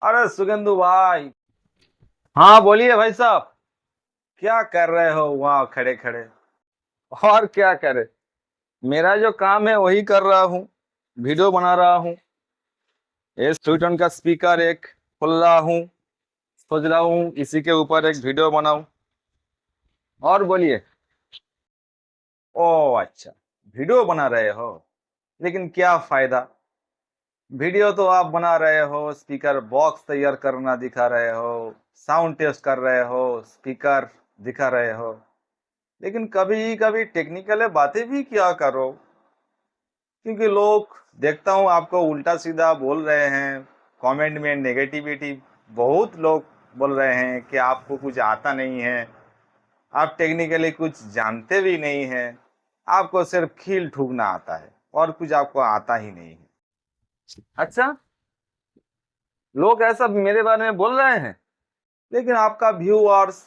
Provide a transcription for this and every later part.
अरे सुगंधु भाई। हाँ बोलिए भाई साहब। क्या कर रहे हो वहां खड़े खड़े? और क्या करे, मेरा जो काम है वही कर रहा हूँ। वीडियो बना रहा हूँ। ये स्वीटन का स्पीकर एक खोल रहा हूँ। सोच रहा हूँ इसी के ऊपर एक वीडियो बनाऊं। और बोलिए। ओ अच्छा, वीडियो बना रहे हो, लेकिन क्या फायदा? वीडियो तो आप बना रहे हो, स्पीकर बॉक्स तैयार करना दिखा रहे हो, साउंड टेस्ट कर रहे हो, स्पीकर दिखा रहे हो, लेकिन कभी कभी टेक्निकल बातें भी किया करो। क्योंकि लोग, देखता हूँ आपको उल्टा सीधा बोल रहे हैं। कमेंट में नेगेटिविटी, बहुत लोग बोल रहे हैं कि आपको कुछ आता नहीं है, आप टेक्निकली कुछ जानते भी नहीं हैं, आपको सिर्फ खील ठूकना आता है और कुछ आपको आता ही नहीं है। अच्छा, लोग ऐसा मेरे बारे में बोल रहे हैं, लेकिन आपका व्यूअर्स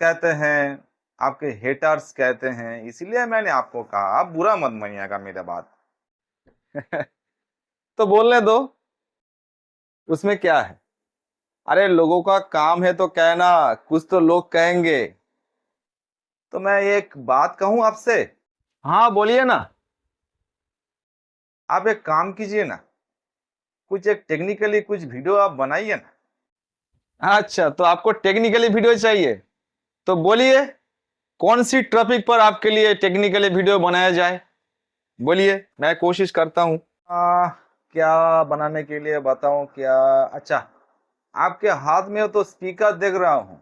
कहते हैं, आपके हेटर्स कहते हैं, इसलिए मैंने आपको कहा आप बुरा मत मानिएगा मेरा बात। तो बोलने दो, उसमें क्या है। अरे लोगों का काम है तो कहना, कुछ तो लोग कहेंगे। तो मैं एक बात कहूं आपसे। हाँ बोलिए ना। आप एक काम कीजिए ना, कुछ एक टेक्निकली कुछ वीडियो आप बनाइए ना। अच्छा, तो आपको टेक्निकली वीडियो चाहिए, तो बोलिए कौन सी टॉपिक पर आपके लिए टेक्निकली वीडियो बनाया जाए। बोलिए, मैं कोशिश करता हूँ। क्या बनाने के लिए बताऊं क्या? अच्छा, आपके हाथ में तो स्पीकर देख रहा हूं,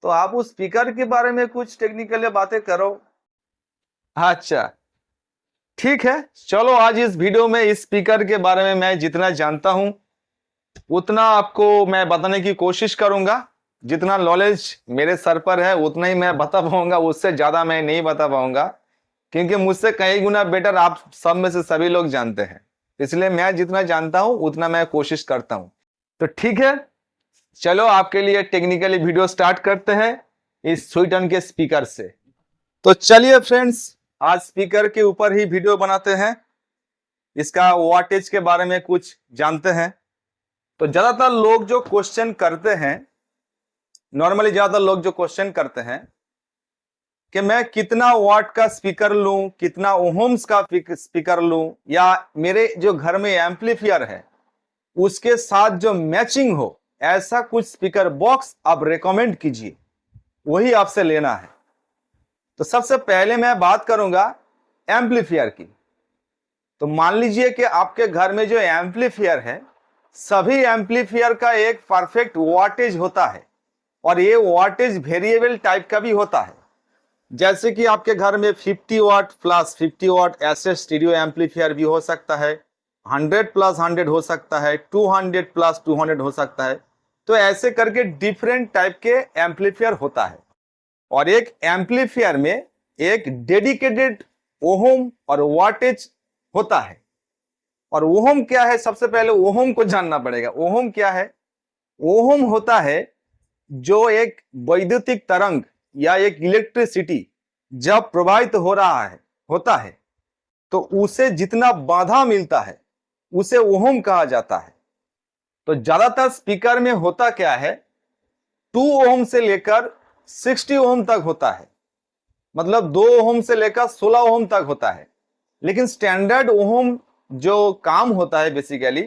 तो आप उस स्पीकर के बारे में कुछ टेक्निकल बातें करो। अच्छा, ठीक है, चलो आज इस वीडियो में इस स्पीकर के बारे में मैं जितना जानता हूं उतना आपको मैं बताने की कोशिश करूंगा। जितना नॉलेज मेरे सर पर है उतना ही मैं बता पाऊंगा, उससे ज्यादा मैं नहीं बता पाऊंगा, क्योंकि मुझसे कई गुना बेटर आप सब में से सभी लोग जानते हैं। इसलिए मैं जितना जानता हूं उतना मैं कोशिश करता हूं। तो ठीक है, चलो आपके लिए टेक्निकली वीडियो स्टार्ट करते हैं इस स्वीटन के स्पीकर से। तो चलिए फ्रेंड्स, आज स्पीकर के ऊपर ही वीडियो बनाते हैं, इसका वाटेज के बारे में कुछ जानते हैं। तो ज्यादातर लोग जो क्वेश्चन करते हैं, नॉर्मली ज्यादातर लोग जो क्वेश्चन करते हैं कि मैं कितना वाट का स्पीकर लूं, कितना ओहम्स का स्पीकर लूं, या मेरे जो घर में एम्पलीफायर है उसके साथ जो मैचिंग हो ऐसा कुछ स्पीकर बॉक्स आप रेकमेंड कीजिए, वही आपसे लेना है। तो सबसे पहले मैं बात करूंगा एम्पलीफायर की। तो मान लीजिए कि आपके घर में जो एम्पलीफायर है, सभी एम्पलीफायर का एक परफेक्ट वाटेज होता है, और ये वाटेज वेरिएबल टाइप का भी होता है। जैसे कि आपके घर में 50 वाट प्लस 50 वाट ऐसे स्टीरियो एम्पलीफायर भी हो सकता है, 100 प्लस 100 हो सकता है, 200 प्लस 200 हो सकता है। तो ऐसे करके डिफरेंट टाइप के एम्पलीफायर होता है, और एक एम्पलीफायर में एक डेडिकेटेड ओहम और वाटेज होता है। और ओहम क्या है, सबसे पहले ओहम को जानना पड़ेगा। ओहम क्या है? ओहम होता है जो एक वैद्युतिक तरंग या एक इलेक्ट्रिसिटी जब प्रवाहित हो रहा है, होता है, तो उसे जितना बाधा मिलता है उसे ओहम कहा जाता है। तो ज्यादातर स्पीकर में होता क्या है, 2 ओहम से लेकर 60 ओहम तक होता है, मतलब 2 ओहम से लेकर 16 ओहम तक होता है। लेकिन स्टैंडर्ड ओहम जो काम होता है बेसिकली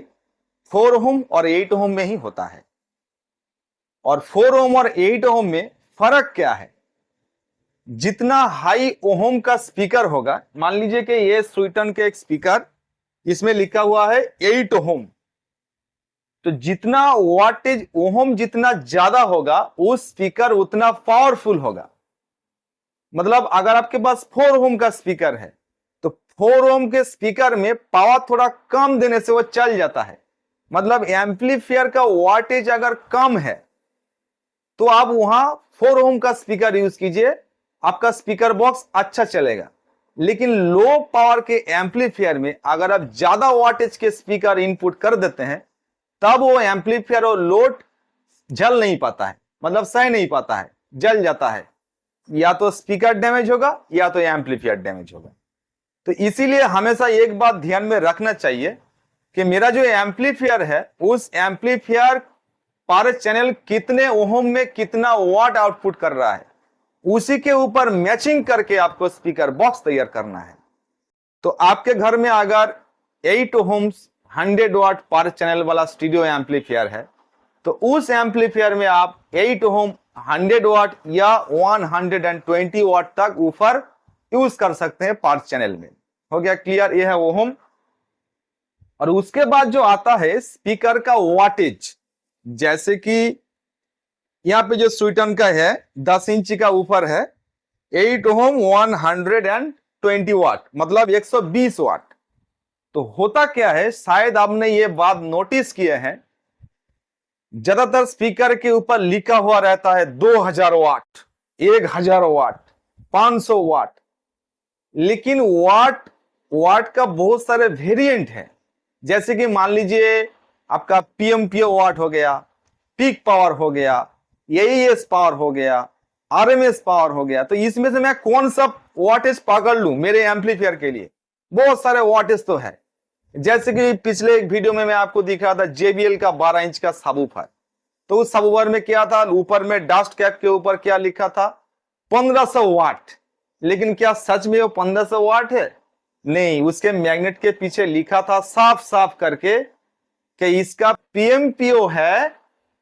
4 ओहम और 8 ओहम में ही होता है। और 4 ओहम और 8 ओहम में फर्क क्या है? जितना हाई ओहम का स्पीकर होगा, मान लीजिए कि ये स्वीटन के एक स्पीकर, इसमें लिखा हुआ है 8 ओहम, तो जितना वाटेज ओहम जितना ज्यादा होगा उस स्पीकर उतना पावरफुल होगा। मतलब अगर आपके पास 4 ओहम का स्पीकर है, तो 4 ओहम के स्पीकर में पावर थोड़ा कम देने से वो चल जाता है। मतलब एम्पलीफायर का वाटेज अगर कम है तो आप वहां 4 ओहम का स्पीकर यूज कीजिए, आपका स्पीकर बॉक्स अच्छा चलेगा। लेकिन लो पावर के एम्पलीफायर में अगर आप ज्यादा वाटेज के स्पीकर इनपुट कर देते हैं, तब वो एम्पलीफायर और लोड जल नहीं पाता है, मतलब सह नहीं पाता है, जल जाता है। या तो स्पीकर डैमेज होगा या तो एम्पलीफायर डैमेज होगा। तो इसीलिए हमेशा एक बात ध्यान में रखना चाहिए कि मेरा जो एम्पलीफायर है, उस एम्पलीफायर पर चैनल कितने ओहम में कितना वाट आउटपुट कर रहा है, उसी के ऊपर मैचिंग करके आपको स्पीकर बॉक्स तैयार करना है। तो आपके घर में अगर 8 ओहम्स 100 वाट पर चैनल वाला स्टीरियो एम्पलीफायर है, तो उस एम्पलीफायर में आप 8 ओहम 100 वाट या 120 वाट तक ऊपर यूज कर सकते हैं पर चैनल में। हो गया क्लियर? ये है ओहम। और उसके बाद जो आता है स्पीकर का वाटेज, जैसे कि यहां पे जो स्वीटन का है 10 इंच का ऊपर है, 8 ओहम 120 वाट मतलब 120 वाट। तो होता क्या है, शायद आपने ये बात नोटिस किए हैं, ज्यादातर स्पीकर के ऊपर लिखा हुआ रहता है 2000 वाट, 1000 वाट, 500 वाट, लेकिन वाट का बहुत सारे वेरिएंट है। जैसे कि मान लीजिए आपका पीएमपीओ वाट हो गया, पीक पावर हो गया, एईएस पावर हो गया, आरएमएस पावर हो गया। तो इसमें से मैं कौन सा वाटेज पकड़ लूं मेरे एम्पलीफायर के लिए? बहुत सारे वाटेज तो है। जैसे कि पिछले एक वीडियो में मैं आपको दिख रहा था JBL का 12 इंच का सबवूफर। तो उस सबवूफर में क्या था, ऊपर में डस्ट कैप के ऊपर क्या लिखा था, 1500 वाट। लेकिन क्या सच में वो 1500 वाट है? नहीं, उसके मैग्नेट के पीछे लिखा था साफ साफ करके कि इसका पीएमपीओ है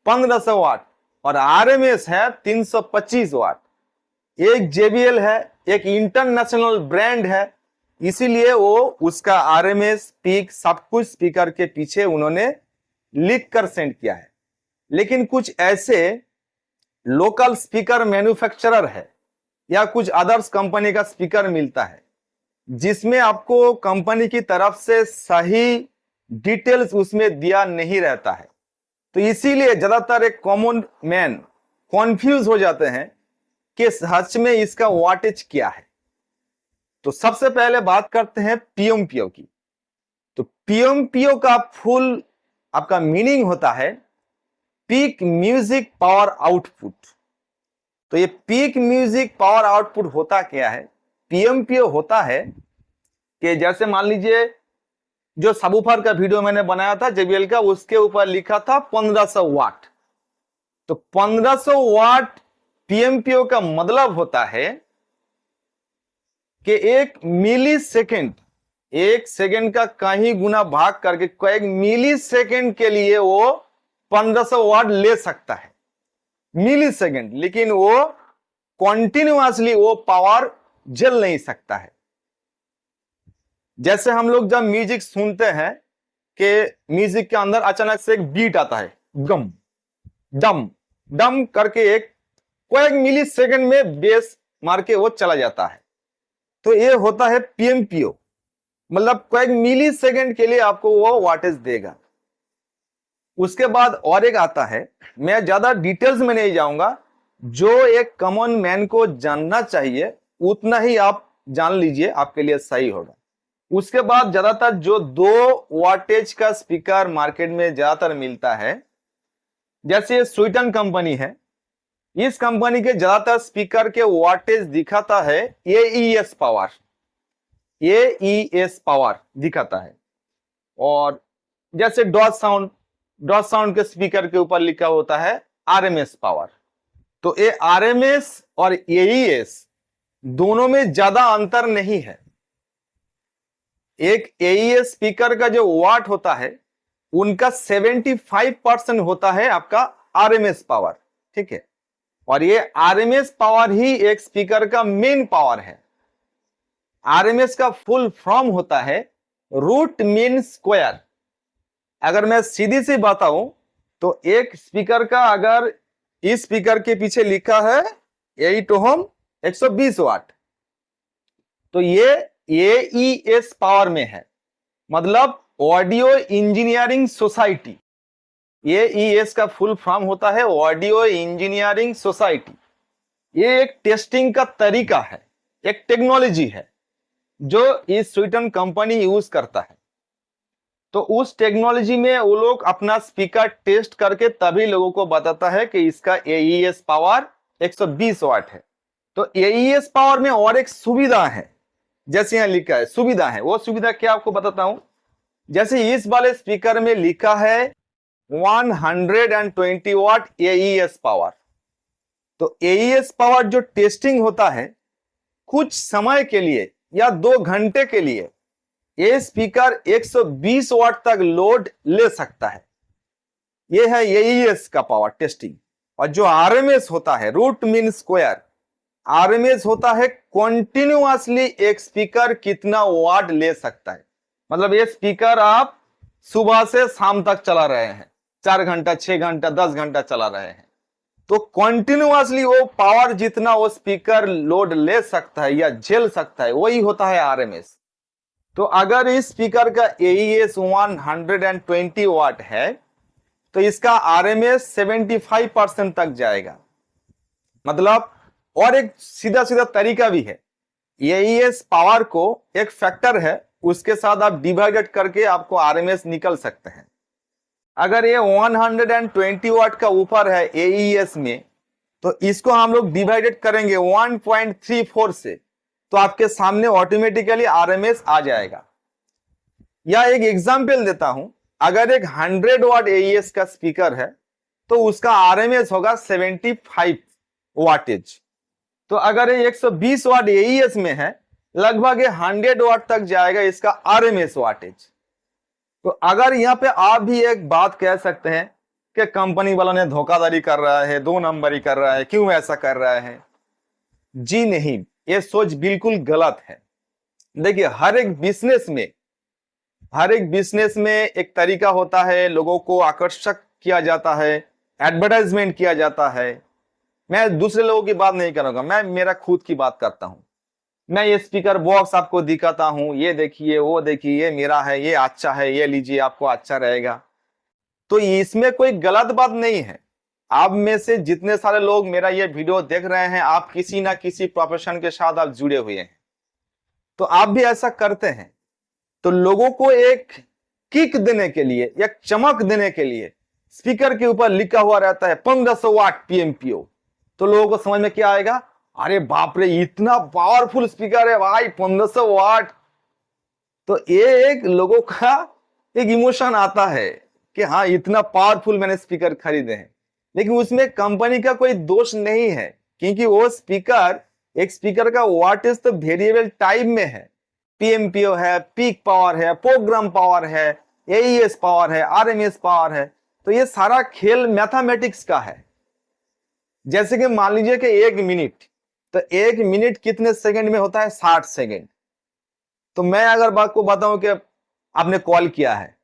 1500 वाट और आरएमएस है 325 वाट। एक JBL है, एक इंटरनेशनल ब्रांड है, इसीलिए वो उसका आरएमएस पीक सब कुछ स्पीकर के पीछे उन्होंने लिख कर सेंड किया है। लेकिन कुछ ऐसे लोकल स्पीकर मैन्युफैक्चरर है या कुछ अदर्स कंपनी का स्पीकर मिलता है जिसमें आपको कंपनी की तरफ से सही डिटेल्स उसमें दिया नहीं रहता है। तो इसीलिए ज्यादातर एक कॉमन मैन कंफ्यूज हो जाते हैं कि सच में इसका वाटेज क्या है। तो सबसे पहले बात करते हैं पीएमपीओ की। तो पीएमपीओ का फुल आपका मीनिंग होता है पीक म्यूजिक पावर आउटपुट। तो ये पीक म्यूजिक पावर आउटपुट होता क्या है? पीएमपीओ होता है कि जैसे मान लीजिए जो सबवूफर का वीडियो मैंने बनाया था JBL का, उसके ऊपर लिखा था 1500 वाट। तो 1500 वाट पीएमपीओ का मतलब होता है कि एक मिली सेकेंड, एक सेकेंड का कहीं गुना भाग करके कई मिली सेकेंड के लिए वो 1500 वाट ले सकता है, मिली सेकेंड। लेकिन वो कॉन्टिन्यूअसली वो पावर जल नहीं सकता है। जैसे हम लोग जब म्यूजिक सुनते हैं कि म्यूजिक के अंदर अचानक से एक बीट आता है, गम डम डम करके एक कई मिली सेकेंड में बेस मार के वो चला जाता है। तो ये होता है पीएमपीओ, मतलब कई मिली सेकेंड के लिए आपको वो वाटेज देगा। उसके बाद और एक आता है, मैं ज्यादा डिटेल्स में नहीं जाऊंगा, जो एक कॉमन मैन को जानना चाहिए उतना ही आप जान लीजिए, आपके लिए सही होगा। उसके बाद ज्यादातर जो 2 वाटेज का स्पीकर मार्केट में ज्यादातर मिलता है, जैसे स्वीटन कंपनी है, इस कंपनी के ज्यादातर स्पीकर के वाटेज दिखाता है एईएस पावर, एईएस पावर दिखाता है। और जैसे डॉट साउंड के स्पीकर के ऊपर लिखा होता है आरएमएस पावर। तो ये आरएमएस और एईएस दोनों में ज्यादा अंतर नहीं है। एक एईएस स्पीकर का जो वाट होता है उनका 75% होता है आपका आरएमएस पावर, ठीक है। और ये आरएमएस पावर ही एक स्पीकर का मेन पावर है। आरएमएस का फुल फॉर्म होता है रूट मीन स्क्वायर। अगर मैं सीधी सी बताऊं तो एक स्पीकर का अगर इस स्पीकर के पीछे लिखा है 8 ओहम 120 वाट, तो ये एईएस पावर में है, मतलब ऑडियो इंजीनियरिंग सोसाइटी। एईएस का फुल फॉर्म होता है ऑडियो इंजीनियरिंग सोसाइटी। ये एक टेस्टिंग का तरीका है, एक टेक्नोलॉजी है जो इस स्वीटन कंपनी यूज करता है। तो उस टेक्नोलॉजी में वो लोग अपना स्पीकर टेस्ट करके तभी लोगों को बताता है कि इसका एईएस पावर 120 वाट है। तो एईएस पावर में और एक सुविधा है, जैसे यहां लिखा है सुविधा है। वो सुविधा क्या आपको बताता हूं। जैसे इस वाले स्पीकर में लिखा है 120 वाट एईएस पावर। तो एईएस पावर जो टेस्टिंग होता है कुछ समय के लिए या 2 घंटे के लिए, ये स्पीकर 120 वाट तक लोड ले सकता है। ये है एईएस का पावर टेस्टिंग। और जो आरएमएस होता है, रूट मीन स्क्वायर, आरएमएस होता है कॉन्टिन्यूअसली एक स्पीकर कितना वाट ले सकता है। मतलब ये स्पीकर आप सुबह से शाम तक चला रहे हैं, 4 घंटा, 6 घंटा, 10 घंटा चला रहे हैं, तो कॉन्टिन्यूअसली वो पावर जितना वो स्पीकर लोड ले सकता है या झेल सकता है, वही होता है आरएमएस। तो अगर इस स्पीकर का एईएस 120 वाट है तो इसका आरएमएस 75% तक जाएगा। मतलब और एक सीधा सीधा तरीका भी है, एईएस पावर को एक फैक्टर है उसके साथ आप डिवाइडेड करके आपको आरएमएस निकल सकते हैं। अगर ये 120 वाट का ऊपर है एईएस में तो इसको हम लोग डिवाइडेड करेंगे 1.34 से, तो आपके सामने ऑटोमेटिकली आरएमएस आ जाएगा। या एक एग्जांपल देता हूं, अगर एक 100 वाट एईएस का स्पीकर है तो उसका आरएमएस होगा 75 वाटेज। तो अगर ये 120 वाट एईएस में है, लगभग 100 वाट तक जाएगा इसका आरएमएस वाटेज। तो अगर यहाँ पे आप भी एक बात कह सकते हैं कि कंपनी वालों ने धोखाधड़ी कर रहा है, 2 नंबरी कर रहा है, क्यों ऐसा कर रहा है? जी नहीं, ये सोच बिल्कुल गलत है। देखिए, हर एक बिजनेस में एक तरीका होता है, लोगों को आकर्षक किया जाता है, एडवर्टाइजमेंट किया जाता है। मैं दूसरे लोगों की बात नहीं करूंगा, मैं मेरा खुद की बात करता हूं। मैं ये स्पीकर बॉक्स आपको दिखाता हूं, ये देखिए, वो देखिए, ये मेरा है, ये अच्छा है, ये लीजिए, आपको अच्छा रहेगा। तो इसमें कोई गलत बात नहीं है। आप में से जितने सारे लोग मेरा ये वीडियो देख रहे हैं, आप किसी ना किसी प्रोफेशन के साथ आप जुड़े हुए हैं, तो आप भी ऐसा करते हैं। तो लोगों को एक किक देने के लिए, एक चमक देने के लिए स्पीकर के ऊपर लिखा हुआ रहता है 1500 वाट पीएमपीओ। तो लोगों को समझ में क्या आएगा? अरे बाप रे, इतना पावरफुल स्पीकर है भाई, 1500 वाट। तो ये एक लोगों का एक इमोशन आता है कि हाँ, इतना पावरफुल मैंने स्पीकर खरीदे हैं। लेकिन उसमें कंपनी का कोई दोष नहीं है, क्योंकि वो स्पीकर, एक स्पीकर का वाटेज तो वेरिएबल टाइप में है। पीएमपीओ है, पीक पावर है, प्रोग्राम पावर है, एईएस पावर है, आरएमएस पावर है। तो ये सारा खेल मैथमेटिक्स का है। जैसे कि मान लीजिए कि 1 मिनट, तो 1 मिनट कितने सेकंड में होता है? 60 सेकंड। तो मैं अगर आपको बताऊं कि आपने कॉल किया है,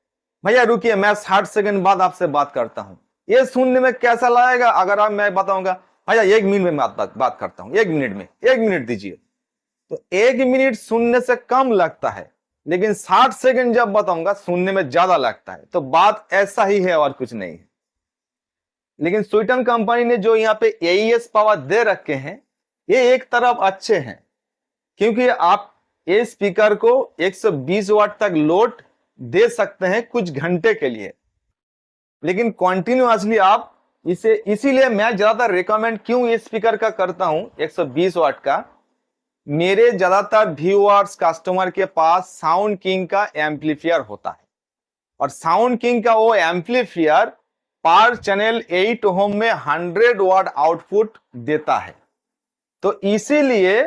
भैया रुकिए, मैं 60 सेकंड बाद आपसे बात करता हूं, ये सुनने में कैसा लगेगा? अगर मैं बताऊंगा भैया 1 मिनट में बात करता हूं, 1 मिनट में, 1 मिनट दीजिए, तो 1 मिनट सुनने से कम लगता है। लेकिन 60 सेकंड जब बताऊंगा, सुनने में ज्यादा लगता है। तो बात ऐसा ही है और कुछ नहीं है। लेकिन स्वीटन कंपनी ने जो यहाँ पे एईएस पावर दे रखे हैं, ये एक तरफ अच्छे हैं, क्योंकि आप ये स्पीकर को 120 वाट तक लोड दे सकते हैं कुछ घंटे के लिए। लेकिन कॉन्टिन्यूअसली आप इसे, इसीलिए मैं ज्यादातर रिकमेंड क्यों इस स्पीकर का करता हूं 120 वाट का, मेरे ज्यादातर व्यूअर्स, कस्टमर के पास साउंड किंग का एम्पलीफायर होता है, और साउंड किंग का वो एम्पलीफायर पर चैनल 8 ओम में 100 वाट आउटपुट देता है। तो इसीलिए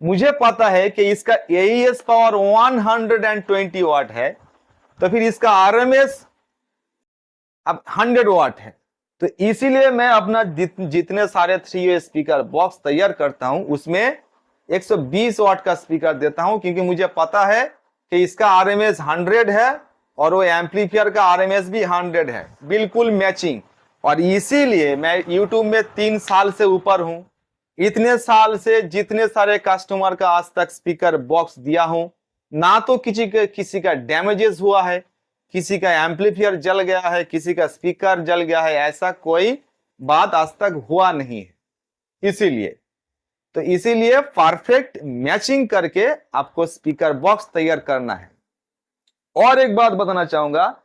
मुझे पता है कि इसका एईएस पावर 120 वाट है, तो फिर इसका आरएमएस अब 100 वाट है। तो इसीलिए मैं अपना जितने सारे 3 स्पीकर बॉक्स तैयार करता हूं, उसमें 120 वाट का स्पीकर देता हूं, क्योंकि मुझे पता है कि इसका आरएमएस 100 है और वो एम्पलीफायर का आरएमएस भी 100 है, बिल्कुल मैचिंग। और इसीलिए मैं यूट्यूब में 3 साल से ऊपर हूं। इतने साल से जितने सारे कस्टमर का आज तक स्पीकर बॉक्स दिया हूं, ना तो किसी का डैमेजेस हुआ है, किसी का एम्पलीफायर जल गया है, किसी का स्पीकर जल गया है, ऐसा कोई बात आज तक हुआ नहीं है। इसीलिए परफेक्ट मैचिंग करके आपको स्पीकर बॉक्स तैयार करना है। और एक बात बताना चाहूंगा,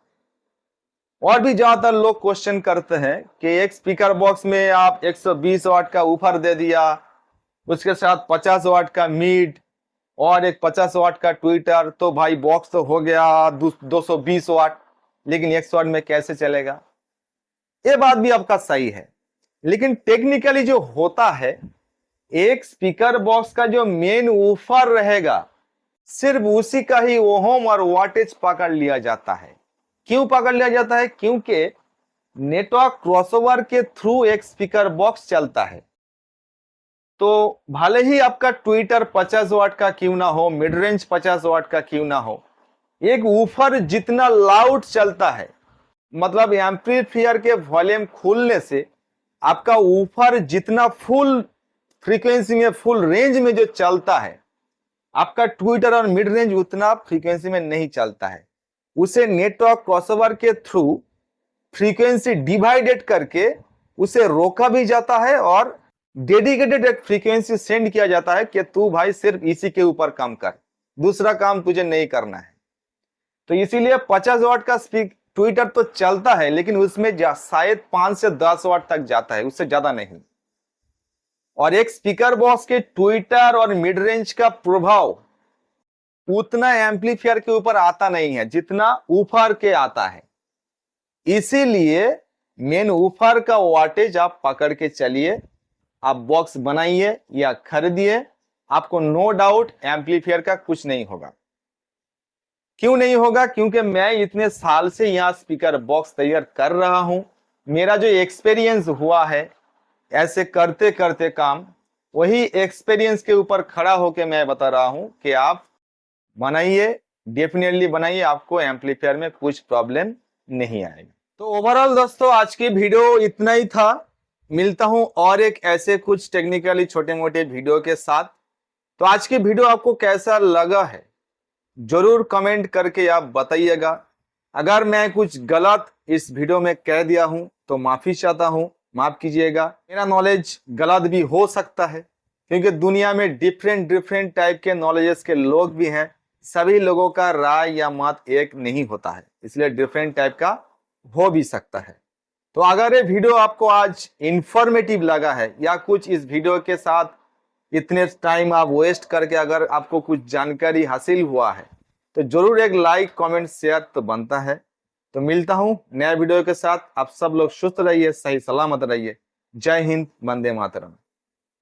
और भी ज्यादातर लोग क्वेश्चन करते हैं कि एक स्पीकर बॉक्स में आप 120 वाट का ऊपर दे दिया, उसके साथ 50 वाट का मिड और एक 50 वाट का ट्विटर, तो भाई बॉक्स तो हो गया 220 वाट, लेकिन 100 वाट में कैसे चलेगा? ये बात भी आपका सही है, लेकिन टेक्निकली जो होता है, एक स्पीकर बॉक्स का जो मेन वूफर रहेगा सिर्फ उसी का ही ओहम और वाटेज पकड़ लिया जाता है। क्यों पकड़ लिया जाता है? क्योंकि नेटवर्क क्रॉसओवर के थ्रू एक स्पीकर बॉक्स चलता है। तो भले ही आपका ट्विटर 50 वाट का क्यों ना हो, मिड रेंज 50 वाट का क्यों ना हो, एक वूफर जितना लाउड चलता है, मतलब एम्पलीफायर के वॉल्यूम खोलने से आपका वूफर जितना फुल फ्रीक्वेंसी में, फुल रेंज में जो चलता है, आपका ट्विटर और मिड रेंज उतना फ्रीक्वेंसी में नहीं चलता है। उसे नेटवर्क क्रॉसओवर के थ्रू फ्रीक्वेंसी डिवाइडेड करके उसे रोका भी जाता है और डेडिकेटेड एक फ्रीक्वेंसी सेंड किया जाता है कि तू भाई सिर्फ इसी के ऊपर काम कर, दूसरा काम तुझे नहीं करना है। तो इसीलिए 50 वाट का ट्विटर तो चलता है, लेकिन उसमें शायद 5 से 10 वाट तक जाता है, उससे ज्यादा नहीं। और एक स्पीकर बॉक्स के ट्विटर और मिड रेंज का प्रभाव उतना एम्पलीफायर के ऊपर आता नहीं है जितना वूफर के आता है। इसीलिए मेन वूफर का वाटेज आप पकड़ के चलिए, आप बॉक्स बनाइए या खरीदिए, आपको नो डाउट एम्पलीफायर का कुछ नहीं होगा। क्यों नहीं होगा? क्योंकि मैं इतने साल से यहाँ स्पीकर बॉक्स तैयार कर रहा हूं। मेरा जो एक्सपीरियंस हुआ है ऐसे करते करते काम, वही एक्सपीरियंस के ऊपर खड़ा होकर मैं बता रहा हूं कि आप बनाइए, डेफिनेटली बनाइए, आपको एम्पलीफायर में कुछ प्रॉब्लम नहीं आएगा। तो ओवरऑल दोस्तों आज की वीडियो इतना ही था। मिलता हूं और एक ऐसे कुछ टेक्निकली छोटे मोटे वीडियो के साथ। तो आज की वीडियो आपको कैसा लगा है जरूर कमेंट करके आप बताइएगा। अगर मैं कुछ गलत इस वीडियो में कह दिया हूं तो माफी चाहता हूं, माफ कीजिएगा। मेरा नॉलेज गलत भी हो सकता है, क्योंकि दुनिया में डिफरेंट टाइप के नॉलेजेस के लोग भी हैं। सभी लोगों का राय या मत एक नहीं होता है, इसलिए डिफरेंट टाइप का हो भी सकता है। तो अगर ये वीडियो आपको आज इंफॉर्मेटिव लगा है या कुछ इस वीडियो के साथ इतने टाइम आप वेस्ट करके अगर आपको कुछ जानकारी हासिल हुआ है, तो जरूर एक लाइक कमेंट शेयर तो बनता है। तो मिलता हूं नया वीडियो के साथ। आप सब लोग सुस्त रहिए, सही सलामत रहिए। जय हिंद, वंदे मातरम।